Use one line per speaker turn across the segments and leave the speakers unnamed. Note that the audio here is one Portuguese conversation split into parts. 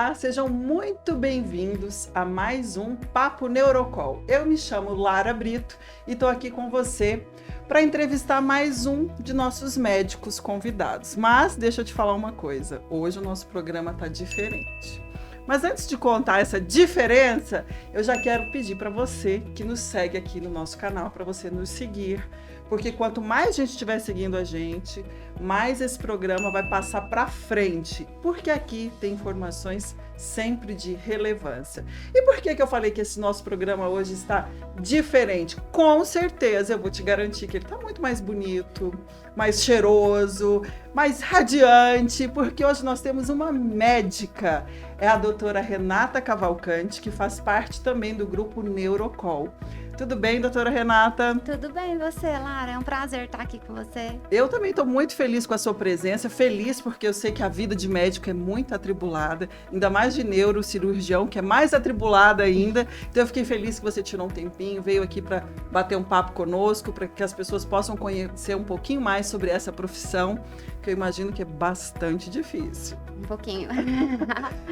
Olá, sejam muito bem-vindos a mais um Papo Neurocol. Eu me chamo Lara Brito e estou aqui com você para entrevistar mais um de nossos médicos convidados. Mas deixa eu te falar uma coisa, hoje o nosso programa está diferente. Mas antes de contar essa diferença, eu já quero pedir para você que nos segue aqui no nosso canal, para você nos seguir, porque quanto mais gente estiver seguindo a gente, mais esse programa vai passar para frente, porque aqui tem informações sempre de relevância. E por que eu falei que esse nosso programa hoje está diferente? Com certeza, eu vou te garantir que ele está muito mais bonito, mais cheiroso, mais radiante, porque hoje nós temos uma médica, é a doutora Renata Cavalcante, que faz parte também do grupo Neurocol. Tudo bem, doutora Renata?
Tudo bem, e você, Lara? É um prazer estar aqui com você.
Eu também estou muito feliz com a sua presença, feliz porque eu sei que a vida de médico é muito atribulada, ainda mais de neurocirurgião, que é mais atribulada ainda. Então eu fiquei feliz que você tirou um tempinho, veio aqui para bater um papo conosco, para que as pessoas possam conhecer um pouquinho mais sobre essa profissão, que eu imagino que é bastante difícil.
Um pouquinho.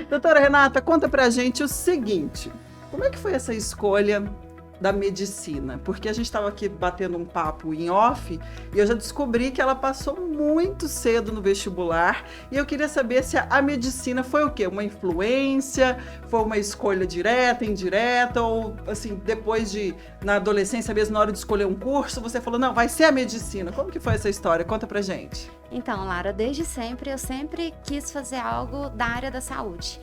Doutora Renata, conta pra gente o seguinte, como é que foi essa escolha da medicina? Porque a gente estava aqui batendo um papo em off e eu já descobri que ela passou muito cedo no vestibular e eu queria saber se a medicina foi o quê? Uma influência? Foi uma escolha direta, indireta? Ou assim, depois na adolescência mesmo, na hora de escolher um curso, você falou, não, vai ser a medicina. Como que foi essa história? Conta pra gente.
Então, Lara, desde sempre, eu sempre quis fazer algo da área da saúde.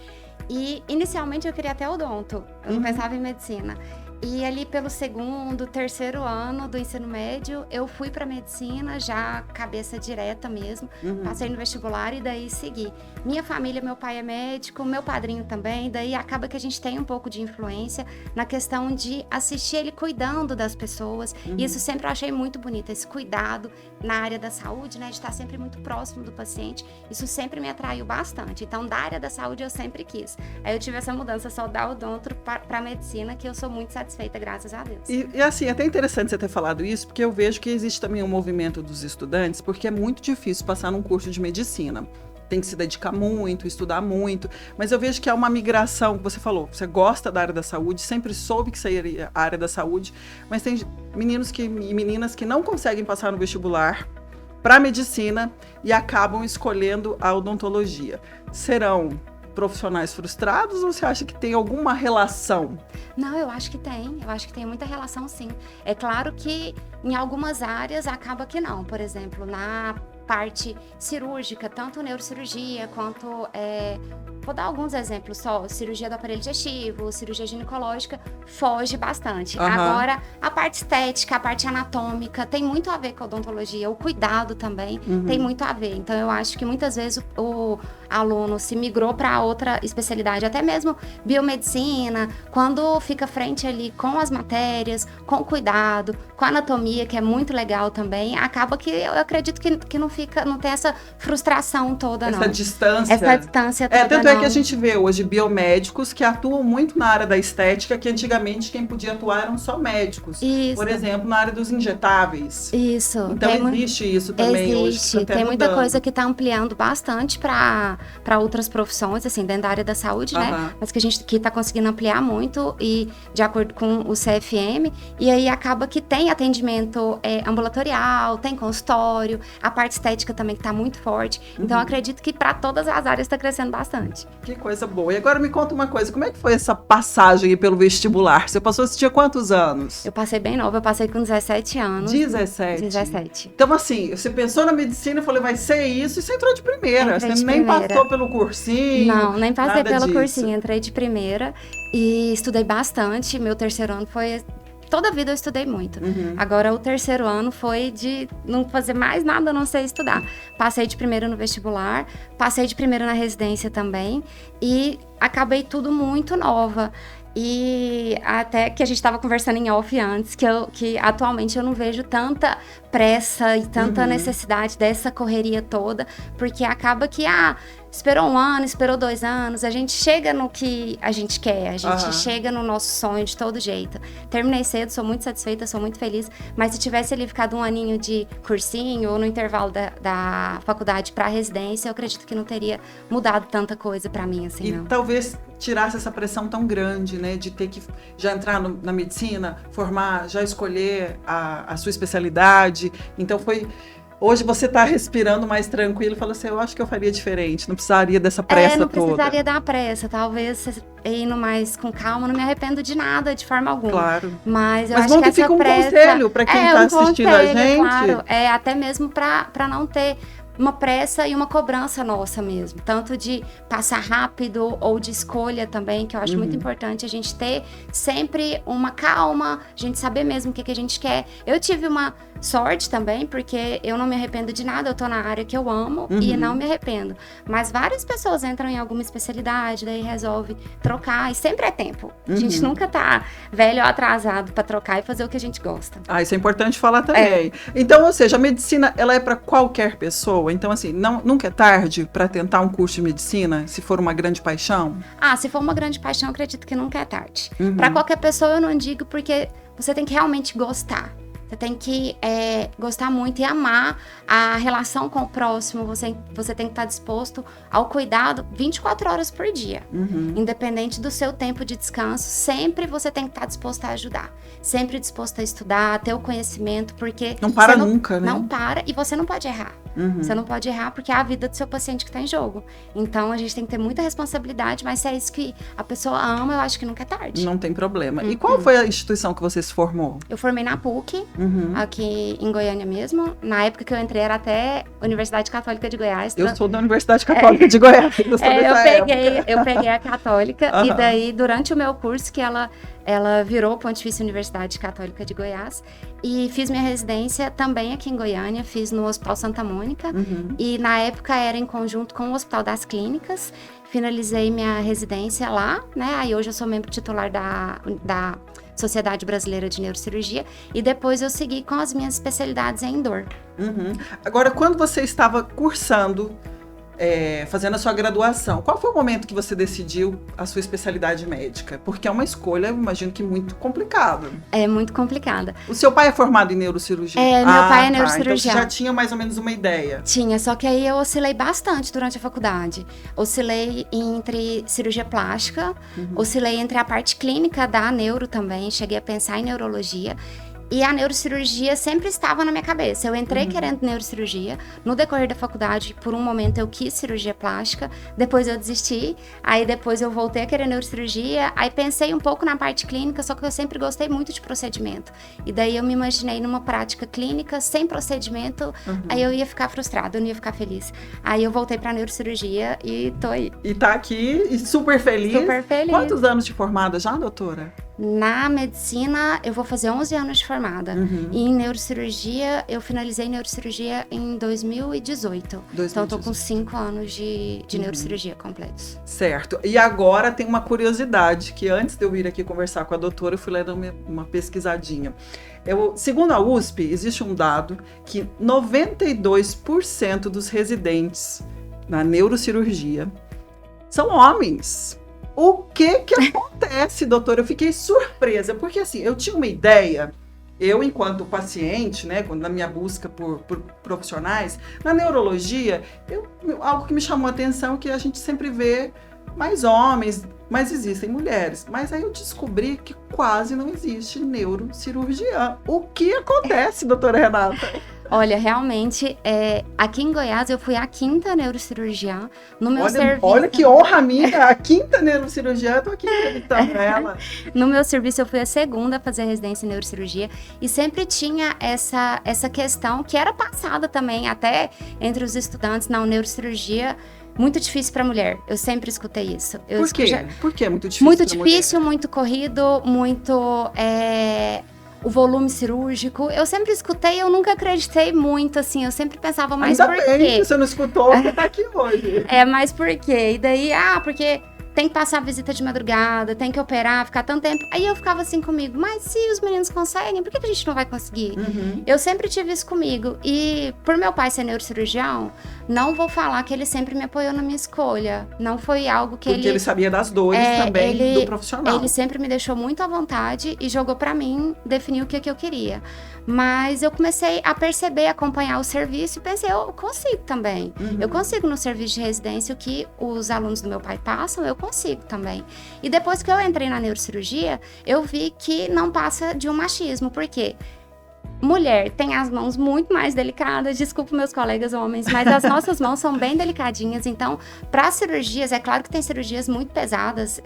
E inicialmente eu queria até odonto, eu não pensava em medicina. E ali pelo segundo, terceiro ano do ensino médio, eu fui para medicina, já cabeça direta mesmo. Passei no vestibular e daí segui. Minha família, meu pai é médico, meu padrinho também, daí acaba que a gente tem um pouco de influência na questão de assistir ele cuidando das pessoas. E isso sempre eu achei muito bonito, esse cuidado na área da saúde, né, de estar sempre muito próximo do paciente. Isso sempre me atraiu bastante. Então, da área da saúde eu sempre quis. Aí eu tive essa mudança só da odonto para medicina, que eu sou muito satisfeita, graças a Deus.
E assim, é até interessante você ter falado isso, porque eu vejo que existe também um movimento dos estudantes, porque é muito difícil passar num curso de medicina. Tem que se dedicar muito, estudar muito, mas eu vejo que há uma migração, você falou, você gosta da área da saúde, sempre soube que seria a área da saúde, mas tem meninos e meninas que não conseguem passar no vestibular para medicina e acabam escolhendo a odontologia. Serão profissionais frustrados ou você acha que tem alguma relação?
Não, eu acho que tem muita relação, sim. É claro que em algumas áreas acaba que não, por exemplo, na parte cirúrgica, tanto neurocirurgia quanto, vou dar alguns exemplos só, cirurgia do aparelho digestivo, cirurgia ginecológica, foge bastante. Agora, a parte estética, a parte anatômica, tem muito a ver com a odontologia, o cuidado também tem muito a ver. Então, eu acho que muitas vezes o aluno se migrou para outra especialidade, até mesmo biomedicina, quando fica frente ali com as matérias, com o cuidado, com a anatomia, que é muito legal também, acaba que eu acredito que não tem essa frustração toda, não.
Essa distância
toda,
tanto é que a gente vê hoje biomédicos que atuam muito na área da estética, que antigamente quem podia atuar eram só médicos.
Isso.
Por exemplo, na área dos injetáveis.
Isso.
Então existe isso também
existe.
hoje.
Tem muita coisa que está ampliando bastante para outras profissões, assim, dentro da área da saúde, né? Mas que a gente está conseguindo ampliar muito e de acordo com o CFM, e aí acaba que tem atendimento ambulatorial, tem consultório, a parte estética também que está muito forte. Então, eu acredito que para todas as áreas está crescendo bastante.
Que coisa boa. E agora me conta uma coisa, como é que foi essa passagem aí pelo vestibular? Você tinha quantos anos?
Eu passei bem nova, eu passei com 17 anos.
17? Então, assim, você pensou na medicina e falou, vai ser isso, e você entrou de primeira. Você nem passou pelo cursinho?
Não, nem passei pelo cursinho. Entrei de primeira e estudei bastante. Meu terceiro ano foi... Toda a vida eu estudei muito. Agora, o terceiro ano foi de não fazer mais nada, a não ser estudar. Passei de primeiro no vestibular, passei de primeiro na residência também e acabei tudo muito nova. E até que a gente estava conversando em off antes, que atualmente eu não vejo tanta pressa e tanta necessidade dessa correria toda, porque acaba que, esperou 1 ano, esperou 2 anos, a gente chega no que a gente quer, a gente chega no nosso sonho de todo jeito. Terminei cedo, sou muito satisfeita, sou muito feliz, mas se tivesse ali ficado 1 aninho de cursinho ou no intervalo da faculdade para residência, eu acredito que não teria mudado tanta coisa para mim, assim, não.
E talvez tirasse essa pressão tão grande, né, de ter que já entrar na medicina, formar, já escolher a sua especialidade. Então hoje você está respirando mais tranquilo e fala assim, eu acho que eu faria diferente, não precisaria dessa pressa toda.
Não precisaria dar pressa, talvez indo mais com calma, não me arrependo de nada, de forma alguma.
Claro.
Mas eu acho que essa
fica um
pressa...
conselho para quem está assistindo a gente.
Claro, até mesmo para não ter uma pressa e uma cobrança nossa mesmo, tanto de passar rápido ou de escolha também, que eu acho muito importante a gente ter sempre uma calma, a gente saber mesmo o que a gente quer. Eu tive uma sorte também, porque eu não me arrependo de nada, eu tô na área que eu amo e não me arrependo. Mas várias pessoas entram em alguma especialidade, daí resolve trocar, e sempre é tempo. A gente nunca tá velho ou atrasado para trocar e fazer o que a gente gosta.
Isso é importante falar também. Então, ou seja, a medicina, ela é para qualquer pessoa. Então, assim, nunca é tarde para tentar um curso de medicina, se for uma grande paixão?
Se for uma grande paixão, eu acredito que nunca é tarde. Para qualquer pessoa, eu não digo, porque você tem que realmente gostar. Você tem que gostar muito e amar a relação com o próximo. Você tem que estar disposto ao cuidado 24 horas por dia. Independente do seu tempo de descanso, sempre você tem que estar disposto a ajudar. Sempre disposto a estudar, a ter o conhecimento, porque...
Não para nunca, né?
Não para, e você não pode errar. Você não pode errar porque é a vida do seu paciente que está em jogo. Então, a gente tem que ter muita responsabilidade, mas se é isso que a pessoa ama, eu acho que nunca é tarde.
Não tem problema. E qual foi a instituição que você se formou?
Eu formei na PUC, aqui em Goiânia mesmo. Na época que eu entrei, era até Universidade Católica de Goiás.
Eu sou da Universidade Católica de Goiás.
Eu peguei a Católica, e daí, durante o meu curso, que ela virou Pontifícia Universidade Católica de Goiás, e fiz minha residência também aqui em Goiânia, fiz no Hospital Santa Mônica, e na época era em conjunto com o Hospital das Clínicas. Finalizei minha residência lá, né? Aí hoje eu sou membro titular da Sociedade Brasileira de Neurocirurgia, e depois eu segui com as minhas especialidades em dor.
Agora, quando você estava cursando, fazendo a sua graduação, qual foi o momento que você decidiu a sua especialidade médica? Porque é uma escolha, eu imagino que muito complicada.
É muito complicada.
O seu pai é formado em neurocirurgia?
Meu pai é neurocirurgião.
Então você já tinha mais ou menos uma ideia?
Tinha, só que aí eu oscilei bastante durante a faculdade. Oscilei entre cirurgia plástica, oscilei entre a parte clínica da neuro também, cheguei a pensar em neurologia. E a neurocirurgia sempre estava na minha cabeça. Eu entrei querendo neurocirurgia. No decorrer da faculdade, por um momento, eu quis cirurgia plástica. Depois eu desisti. Aí depois eu voltei a querer neurocirurgia. Aí pensei um pouco na parte clínica, só que eu sempre gostei muito de procedimento. E daí eu me imaginei numa prática clínica, sem procedimento. Aí eu ia ficar frustrada, eu não ia ficar feliz. Aí eu voltei pra neurocirurgia e tô aí.
E tá aqui, e super feliz.
Super feliz.
Quantos anos de formada já, doutora?
Na medicina, eu vou fazer 11 anos de formada. E em neurocirurgia, eu finalizei neurocirurgia em 2018. Então, eu tô com 5 anos de neurocirurgia completos.
Certo. E agora tem uma curiosidade, que antes de eu vir aqui conversar com a doutora, eu fui lá dar uma pesquisadinha. Segundo a USP, existe um dado que 92% dos residentes na neurocirurgia são homens. O que acontece, doutora? Eu fiquei surpresa, porque assim, eu tinha uma ideia, eu enquanto paciente, né, na minha busca por profissionais, na neurologia, algo que me chamou a atenção é que a gente sempre vê mais homens, mas existem mulheres. Mas aí eu descobri que quase não existe neurocirurgiã. O que acontece, doutora Renata?
Olha, realmente, aqui em Goiás eu fui a 5ª neurocirurgiã no meu serviço.
Olha que honra minha, a 5ª neurocirurgiã, eu tô aqui entrevistando ela.
No meu serviço eu fui a 2ª a fazer residência em neurocirurgia, e sempre tinha essa questão que era passada também até entre os estudantes na neurocirurgia. Muito difícil para mulher, eu sempre escutei isso.
Por quê? Por que é muito difícil?
Muito difícil, muito corrido, muito... o volume cirúrgico, eu sempre escutei, eu nunca acreditei muito, assim, eu sempre pensava, mas por quê?
Ainda bem que você não escutou, você tá aqui hoje.
Mas por quê? E daí, porque tem que passar a visita de madrugada, tem que operar, ficar tanto tempo. Aí eu ficava assim comigo, mas se os meninos conseguem, por que a gente não vai conseguir? Eu sempre tive isso comigo. E por meu pai ser neurocirurgião, não vou falar que ele sempre me apoiou na minha escolha. Não foi algo que
Porque ele sabia das dores também do profissional.
Ele sempre me deixou muito à vontade e jogou pra mim definir o que eu queria. Mas eu comecei a perceber, acompanhar o serviço e pensei, eu consigo também. Eu consigo no serviço de residência o que os alunos do meu pai passam, eu consigo também. E depois que eu entrei na neurocirurgia, eu vi que não passa de um machismo. Por quê? Mulher tem as mãos muito mais delicadas, desculpa meus colegas homens, mas as nossas mãos são bem delicadinhas, então, para cirurgias, é claro que tem cirurgias muito pesadas,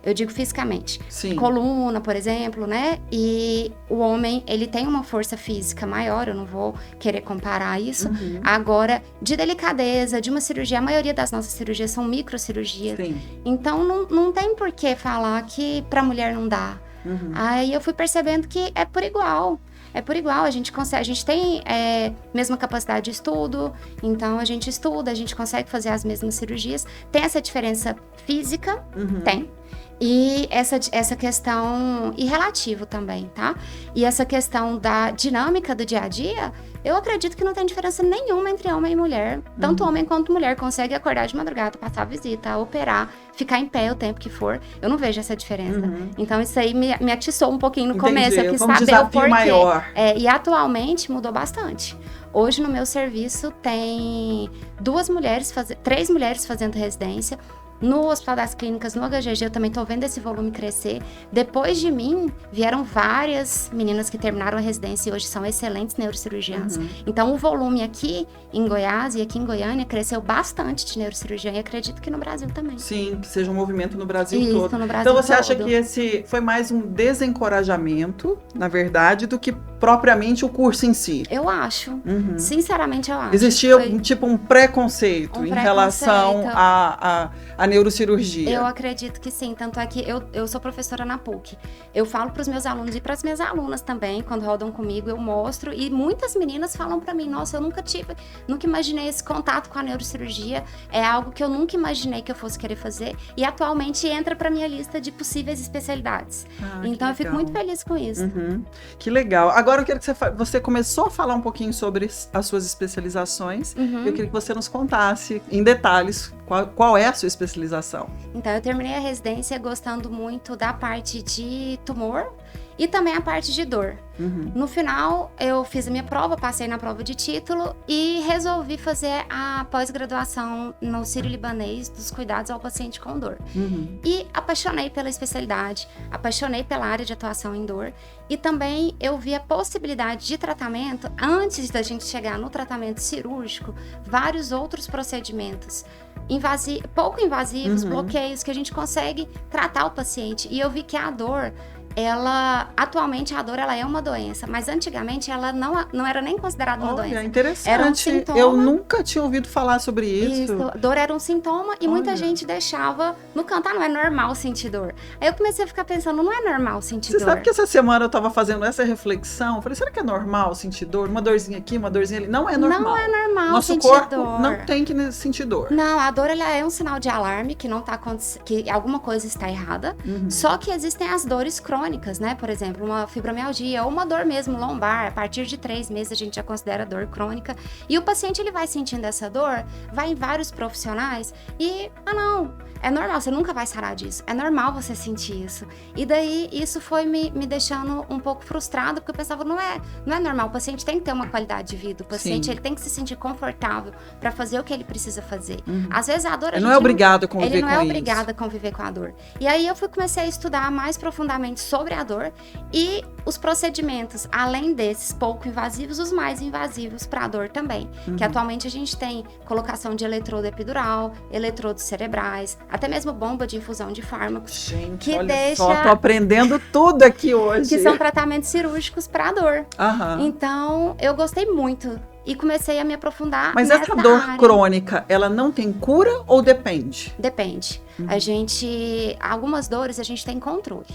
eu digo fisicamente.
Sim.
Coluna, por exemplo, né? E o homem, ele tem uma força física maior, eu não vou querer comparar isso. Agora, de delicadeza, de uma cirurgia, a maioria das nossas cirurgias são microcirurgias.
Sim.
Então, não tem por que falar que para mulher não dá. Aí eu fui percebendo que é por igual. É por igual, a gente tem mesma capacidade de estudo, então a gente estuda, a gente consegue fazer as mesmas cirurgias. Tem essa diferença física? Tem. E essa questão, e relativo também, tá? E essa questão da dinâmica do dia a dia, eu acredito que não tem diferença nenhuma entre homem e mulher. Tanto homem quanto mulher consegue acordar de madrugada, passar a visita, operar, ficar em pé o tempo que for. Eu não vejo essa diferença. Então isso aí me atiçou um pouquinho no começo. Eu quis saber o porquê.
Maior.
E atualmente mudou bastante. Hoje no meu serviço tem 3 mulheres fazendo residência. No Hospital das Clínicas, no HGG, eu também estou vendo esse volume crescer. Depois de mim, vieram várias meninas que terminaram a residência e hoje são excelentes neurocirurgiãs. Então, o volume aqui em Goiás e aqui em Goiânia cresceu bastante de neurocirurgião e acredito que no Brasil também.
Sim, que seja um movimento no Brasil
Isso,
todo.
No Brasil
então, você
todo.
acha que esse foi mais um desencorajamento, na verdade, do que propriamente o curso em si?
Eu acho. Sinceramente, eu acho.
Existia um preconceito em relação à neurocirurgia.
Eu acredito que sim, tanto é que eu sou professora na PUC. Eu falo para os meus alunos e para as minhas alunas também, quando rodam comigo, eu mostro. E muitas meninas falam para mim, nossa, eu nunca imaginei esse contato com a neurocirurgia. É algo que eu nunca imaginei que eu fosse querer fazer. E atualmente entra para minha lista de possíveis especialidades. Então eu fico muito feliz com isso.
Que legal. Agora eu quero que você começou a falar um pouquinho sobre as suas especializações. Eu queria que você nos contasse em detalhes qual é a sua especialização.
Então, eu terminei a residência gostando muito da parte de tumor e também a parte de dor. No final, eu fiz a minha prova, passei na prova de título e resolvi fazer a pós-graduação no Sírio-Libanês dos cuidados ao paciente com dor. E apaixonei pela especialidade, apaixonei pela área de atuação em dor e também eu vi a possibilidade de tratamento, antes da gente chegar no tratamento cirúrgico, vários outros procedimentos pouco invasivos, bloqueios, que a gente consegue tratar o paciente. E eu vi que a dor, atualmente a dor ela é uma doença, mas antigamente ela não era nem considerada uma doença.
Interessante.
Era um sintoma.
Eu nunca tinha ouvido falar sobre isso.
Dor era um sintoma e muita gente deixava no canto, não é normal sentir dor. Aí eu comecei a ficar pensando, não é normal sentir dor.
Você sabe que essa semana eu tava fazendo essa reflexão, eu falei, será que é normal sentir dor? Uma dorzinha aqui, uma dorzinha ali. Não é normal.
Não é normal
Nosso
sentir
corpo
dor.
Não tem que sentir dor.
Não, a dor ela é um sinal de alarme que não tá que alguma coisa está errada. Só que existem as dores crônicas, né? Por exemplo, uma fibromialgia ou uma dor mesmo lombar. A partir de 3 meses a gente já considera dor crônica. E o paciente ele vai sentindo essa dor, vai em vários profissionais e, não, é normal, você nunca vai sarar disso. É normal você sentir isso. E daí isso foi me deixando um pouco frustrado, porque eu pensava, não é normal. O paciente tem que ter uma qualidade de vida. O paciente ele tem que se sentir confortável para fazer o que ele precisa fazer. Às vezes a dor
ele não é obrigado a conviver com isso.
Ele não é obrigado a conviver com a dor. E aí eu comecei a estudar mais profundamente sobre a dor e os procedimentos, além desses pouco invasivos, os mais invasivos para a dor também. Que atualmente a gente tem colocação de eletrodo epidural, eletrodos cerebrais, até mesmo bomba de infusão de fármacos.
Gente,
que
olha só, tô aprendendo tudo aqui hoje.
Que são tratamentos cirúrgicos para a dor. Então, eu gostei muito e comecei a me aprofundar
Mas
nessa
essa dor
área.
crônica, ela não tem cura ou depende?
Depende. Algumas dores a gente tem controle.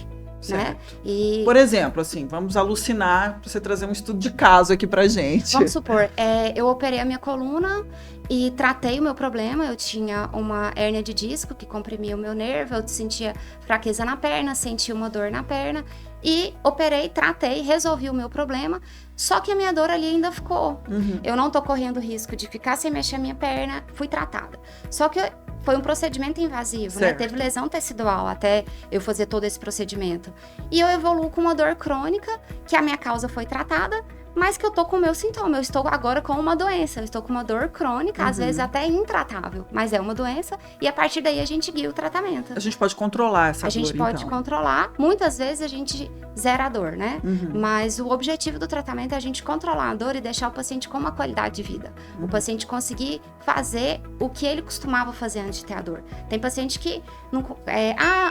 né?
E... Por exemplo, assim, vamos alucinar para você trazer um estudo de caso aqui pra gente.
Vamos supor, eu operei a minha coluna e tratei o meu problema. Eu tinha uma hérnia de disco que comprimia o meu nervo, eu sentia fraqueza na perna, sentia uma dor na perna. E operei, tratei, resolvi o meu problema, só que a minha dor ali ainda ficou. Eu não tô correndo risco de ficar sem mexer a minha perna, fui tratada. Só que foi um procedimento invasivo, né? Teve lesão tecidual até eu fazer todo esse procedimento. E eu evoluo com uma dor crônica, que a minha causa foi tratada, mas que eu tô com o meu sintoma. Eu estou agora com uma doença, eu estou com uma dor crônica, às vezes até intratável, mas é uma doença, e a partir daí a gente guia o tratamento.
A gente pode controlar essa dor,
A gente pode controlar, muitas vezes a gente zera a dor, né? Mas o objetivo do tratamento é a gente controlar a dor e deixar o paciente com uma qualidade de vida. O paciente conseguir fazer o que ele costumava fazer antes de ter a dor. Tem paciente que não,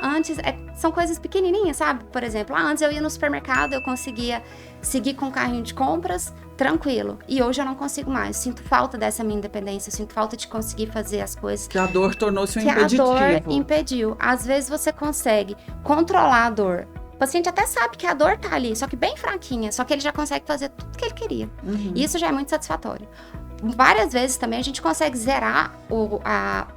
antes são coisas pequenininhas, sabe? Por exemplo, antes eu ia no supermercado, eu conseguia seguir com o carrinho de compras tranquilo. E hoje eu não consigo mais. Sinto falta dessa minha independência, sinto falta de conseguir fazer as coisas.
Que a dor tornou-se um impeditivo.
Que a dor impediu. Às vezes você consegue controlar a dor. O paciente até sabe que a dor tá ali, só que bem fraquinha, só que ele já consegue fazer tudo que ele queria. E isso já é muito satisfatório. Várias vezes também a gente consegue zerar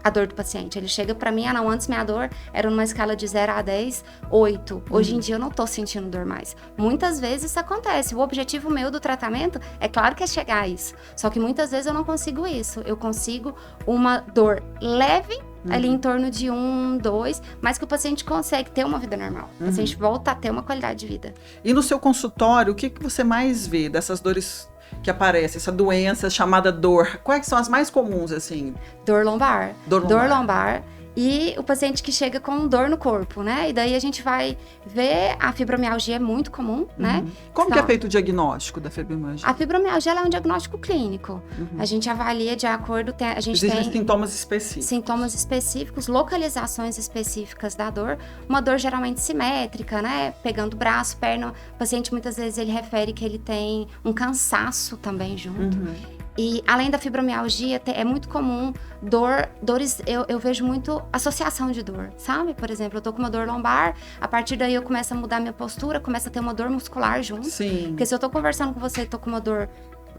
a dor do paciente. Ele chega pra mim, não, antes minha dor era numa escala de 0 a 10, 8. Hoje em dia eu não tô sentindo dor mais. Muitas vezes isso acontece. O objetivo meu do tratamento, é claro que é chegar a isso. Só que muitas vezes eu não consigo isso. Eu consigo uma dor leve, ali em torno de 1, 2, mas que o paciente consegue ter uma vida normal. O paciente volta a ter uma qualidade de vida.
E no seu consultório, o que você mais vê dessas dores que aparecem, essa doença chamada dor? Quais são as mais comuns, assim?
Dor lombar. Dor lombar. E o paciente que chega com dor no corpo, né? E daí a gente vai ver, a fibromialgia é muito comum, né?
Como que é feito o diagnóstico da fibromialgia?
A fibromialgia ela é um diagnóstico clínico. A gente avalia de acordo, a gente
Existem sintomas específicos.
Sintomas específicos, localizações específicas da dor. Uma dor geralmente simétrica, né? Pegando braço, perna. O paciente muitas vezes ele refere que ele tem um cansaço também junto. E além da fibromialgia, é muito comum dores, eu vejo muito associação de dor, sabe? Por exemplo, eu tô com uma dor lombar, a partir daí eu começo a mudar minha postura, começo a ter uma dor muscular junto.
Sim.
Porque se eu tô conversando com você e tô com uma dor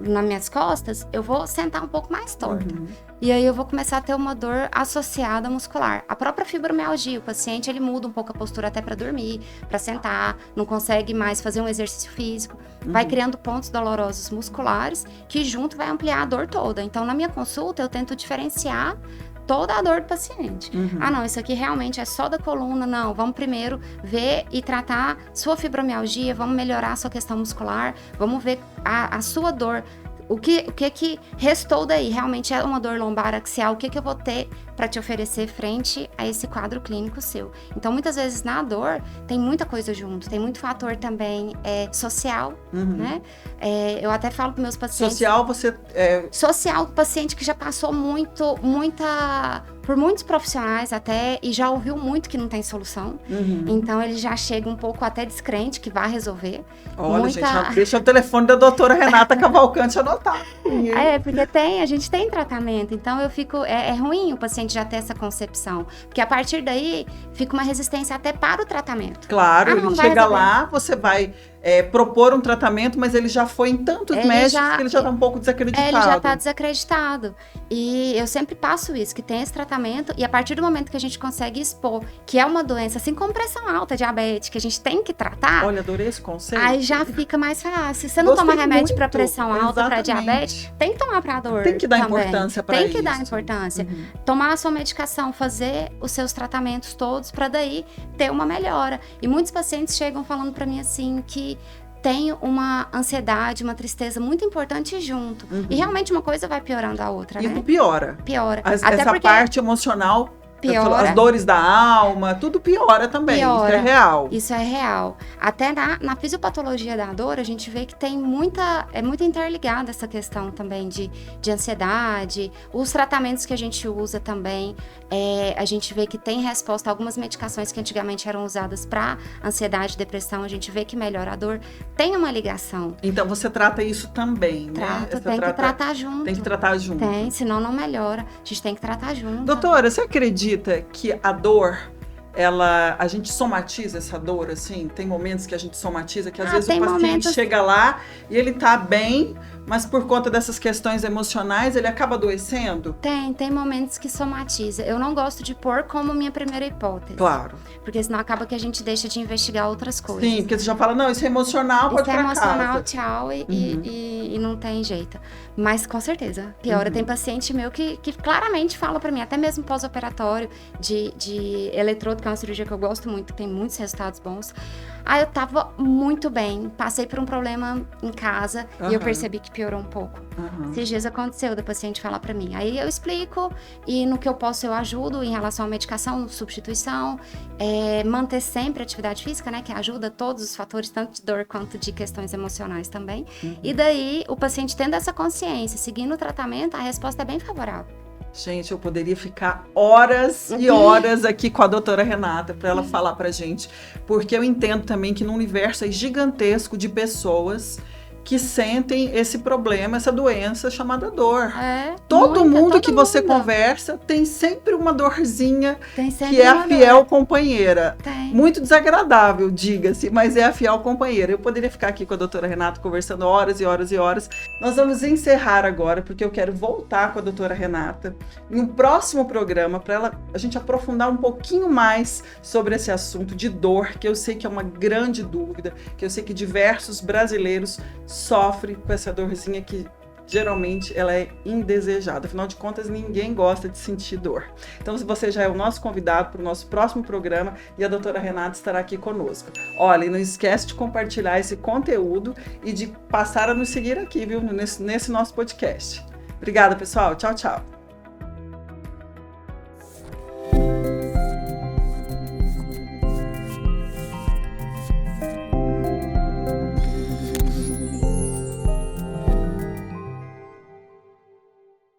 nas minhas costas, eu vou sentar um pouco mais torta. E aí eu vou começar a ter uma dor associada muscular. A própria fibromialgia, o paciente ele muda um pouco a postura até para dormir, para sentar, não consegue mais fazer um exercício físico, vai criando pontos dolorosos musculares que junto vai ampliar a dor toda. Então na minha consulta eu tento diferenciar toda a dor do paciente. Não, isso aqui realmente é só da coluna, não, vamos primeiro ver e tratar sua fibromialgia, vamos melhorar a sua questão muscular, vamos ver a sua dor. O que restou daí? Realmente é uma dor lombar axial? O que eu vou ter para te oferecer frente a esse quadro clínico seu? Então, muitas vezes, na dor, tem muita coisa junto. Tem muito fator também social, né? Eu até falo para meus pacientes...
Social, você...
Social, paciente que já passou por muitos profissionais até, e já ouviu muito que não tem solução. Então, ele já chega um pouco até descrente que vai resolver.
Olha, gente, deixa o telefone da doutora Renata Cavalcante anotar.
Porque a gente tem tratamento. Então, eu fico... É ruim o paciente já ter essa concepção. Porque a partir daí, fica uma resistência até para o tratamento.
Claro, ele chega lá, você vai... propor um tratamento, mas ele já foi em tantos médicos que ele já está um pouco desacreditado.
Ele já está desacreditado. E eu sempre passo isso, que tem esse tratamento, e a partir do momento que a gente consegue expor que é uma doença, assim como pressão alta, diabetes, que a gente tem que tratar...
Olha, adorei esse conceito.
Aí já fica mais fácil. Se você não toma remédio para pressão alta, para diabetes, tem que tomar para dor.
Tem que dar importância para isso.
Tem que dar importância. Tomar a sua medicação, fazer os seus tratamentos todos, para daí ter uma melhora. E muitos pacientes chegam falando para mim assim, que tem uma ansiedade, uma tristeza muito importante junto. E realmente uma coisa vai piorando a outra, né?
E piora.
Piora.
Essa parte emocional
piora.
As dores da alma, tudo piora também. Piora. Isso é real.
Isso é real. Até na fisiopatologia da dor, a gente vê que tem muito interligada essa questão também de ansiedade. Os tratamentos que a gente usa também, a gente vê que tem resposta a algumas medicações que antigamente eram usadas para ansiedade, depressão, a gente vê que melhora a dor. Tem uma ligação.
Então você trata isso também, né?
Que tratar junto.
Tem que tratar junto.
Tem, senão não melhora. A gente tem que tratar junto.
Doutora, você acredita que a dor a gente somatiza essa dor, assim? Tem momentos que a gente somatiza, que às vezes o
tem
paciente
momentos...
chega lá e ele tá bem, mas por conta dessas questões emocionais, ele acaba adoecendo?
Tem momentos que somatiza. Eu não gosto de pôr como minha primeira hipótese.
Claro.
Porque senão acaba que a gente deixa de investigar outras coisas.
Sim, porque você já fala, não, isso é emocional, pode ir pra casa.
Isso é emocional, tchau, e não tem jeito. Mas com certeza, piora. Tem paciente meu que claramente fala pra mim, até mesmo pós-operatório, de eletrodo, que é uma cirurgia que eu gosto muito, tem muitos resultados bons. Eu tava muito bem, passei por um problema em casa e eu percebi que piorou um pouco. Esses dias aconteceu da paciente falar pra mim. Aí eu explico e no que eu posso eu ajudo em relação à medicação, substituição, manter sempre a atividade física, né, que ajuda todos os fatores, tanto de dor quanto de questões emocionais também. E daí, o paciente tendo essa consciência, seguindo o tratamento, a resposta é bem favorável.
Gente, eu poderia ficar horas e horas aqui com a doutora Renata para ela falar pra gente, porque eu entendo também que no universo gigantesco de pessoas que sentem esse problema, essa doença chamada dor. Todo mundo que você conversa tem sempre uma dorzinha que é a fiel companheira. Muito desagradável, diga-se, mas é a fiel companheira. Eu poderia ficar aqui com a doutora Renata conversando horas e horas e horas. Nós vamos encerrar agora, porque eu quero voltar com a doutora Renata em um próximo programa para a gente aprofundar um pouquinho mais sobre esse assunto de dor, que eu sei que é uma grande dúvida, que eu sei que diversos brasileiros sofre com essa dorzinha que geralmente ela é indesejada. Afinal de contas, ninguém gosta de sentir dor. Então, se você já é o nosso convidado para o nosso próximo programa e a doutora Renata estará aqui conosco. Olha, e não esquece de compartilhar esse conteúdo e de passar a nos seguir aqui, viu, nesse nosso podcast. Obrigada, pessoal. Tchau, tchau.